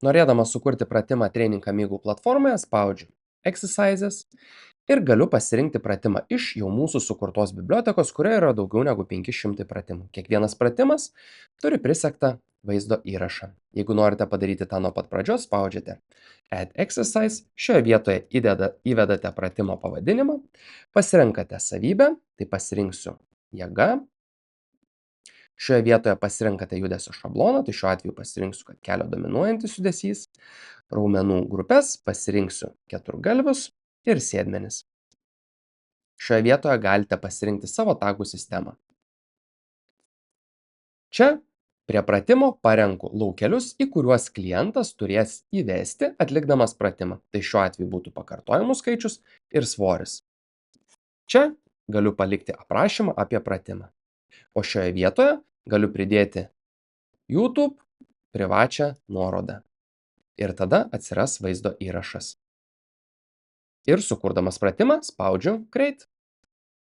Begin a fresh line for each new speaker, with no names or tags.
Norėdamas sukurti pratimą Training Amigo platformoje, spaudžiu Exercises ir galiu pasirinkti pratimą iš jau mūsų sukurtos bibliotekos, kurioje yra daugiau negu 500 pratimų. Kiekvienas pratimas turi prisegtą vaizdo įrašą. Jeigu norite padaryti tą nuo pat pradžios, spaudžiate Add Exercise, šioje vietoje įvedate pratimo pavadinimą, pasirenkate savybę, tai pasirinksiu jėga. Šioje vietoje pasirenkate judesio šabloną, tai šiuo atveju pasirinksiu, kad kelio dominuojantis judesys, raumenų grupes, pasirinksiu keturgalvius ir sėdmenis. Šioje vietoje galite pasirinkti savo tagų sistemą. Čia prie pratimo parenku laukelius, į kuriuos klientas turės įvesti atlikdamas pratimą. Tai šiuo atveju būtų pakartojimų skaičius ir svoris. Čia galiu palikti aprašymą apie pratimą. O šioje vietoje galiu pridėti YouTube privačią nuorodą. Ir tada atsiras vaizdo įrašas. Ir sukurdamas pratimą spaudžiu Create.